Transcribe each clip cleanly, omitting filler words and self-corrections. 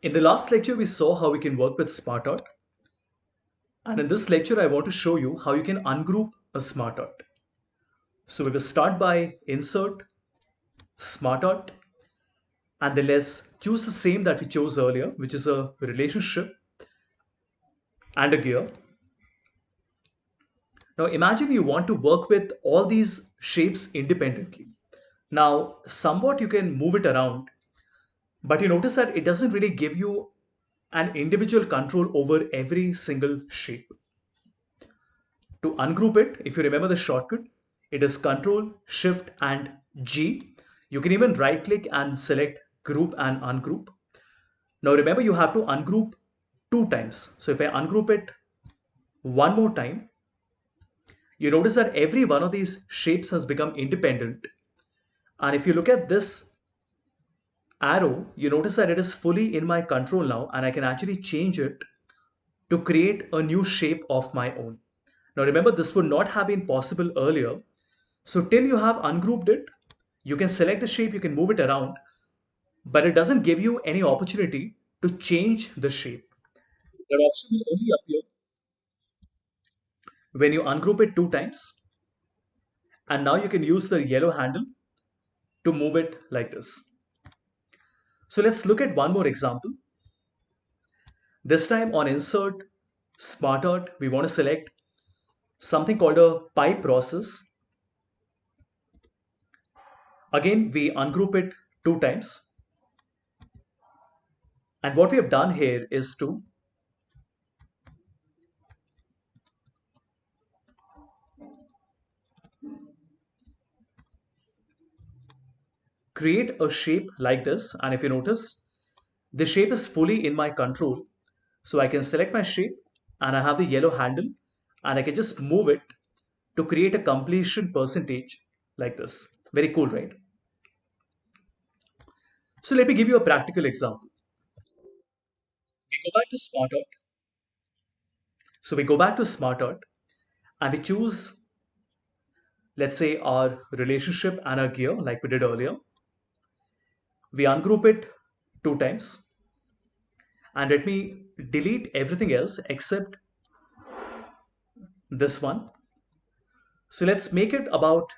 In the last lecture, we saw how we can work with SmartArt. And in this lecture, I want to show you how you can ungroup a SmartArt. So we will start by insert SmartArt, and then let's choose the same that we chose earlier, which is a relationship and a gear. Now imagine you want to work with all these shapes independently. Now, somewhat you can move it around, but you notice that it doesn't really give you an individual control over every single shape. To ungroup it, if you remember the shortcut, it is Control, Shift, and G. You can even right click and select Group and Ungroup. Now remember, you have to ungroup two times. So if I ungroup it one more time, you notice that every one of these shapes has become independent. And if you look at this arrow, you notice that it is fully in my control now, and I can actually change it to create a new shape of my own. Now remember, this would not have been possible earlier. So till you have ungrouped it, you can select the shape, you can move it around, but it doesn't give you any opportunity to change the shape. That option will only appear when you ungroup it two times. And now you can use the yellow handle to move it like this. So let's look at one more example. This time on insert SmartArt, we want to select something called a pipe process. Again, we ungroup it two times. And what we have done here is to create a shape like this. And if you notice, the shape is fully in my control. So I can select my shape and I have the yellow handle and I can just move it to create a completion percentage like this. Very cool, right? So let me give you a practical example. We go back to SmartArt. So we go back to SmartArt and we choose, let's say, our relationship and our gear like we did earlier. We ungroup it two times and let me delete everything else except this one. So let's make it about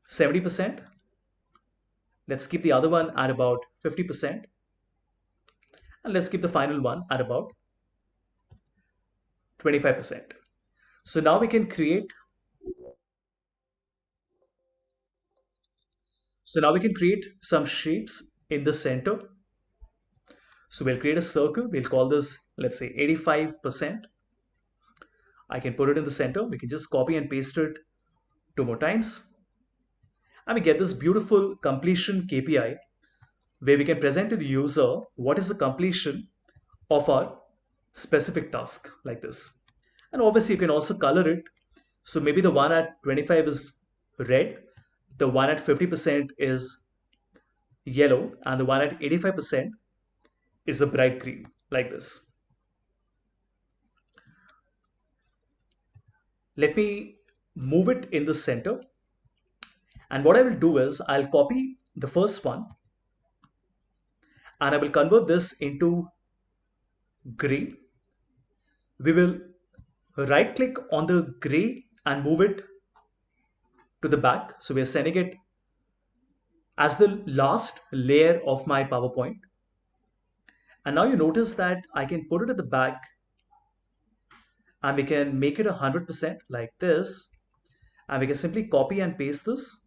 70%. Let's keep the other one at about 50%. And let's keep the final one at about 25%. So now we can create, some shapes in the center. So we'll create a circle. We'll call this, let's say, 85%. I can put it in the center. We can just copy and paste it two more times. And we get this beautiful completion KPI where we can present to the user what is the completion of our specific task like this. And obviously you can also color it. So maybe the one at 25 is red, the one at 50% is yellow, and the one at 85% is a bright green like this. Let me move it in the center. And what I will do is I'll copy the first one and I will convert this into gray. We will right click on the gray and move it to the back. So we are sending it as the last layer of my PowerPoint. And now you notice that I can put it at the back and we can make it 100% like this. And we can simply copy and paste this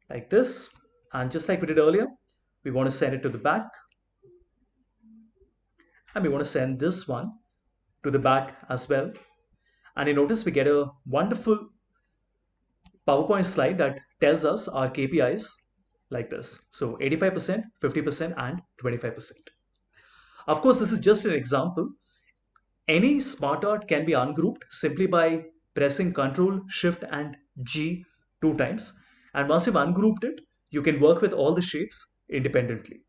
like this. And just like we did earlier, we want to send it to the back. And we want to send this one to the back as well. And you notice we get a wonderful PowerPoint slide that tells us our KPIs like this. So 85%, 50%, and 25%. Of course, this is just an example. Any SmartArt can be ungrouped simply by pressing Ctrl, Shift, and G two times. And once you've ungrouped it, you can work with all the shapes independently.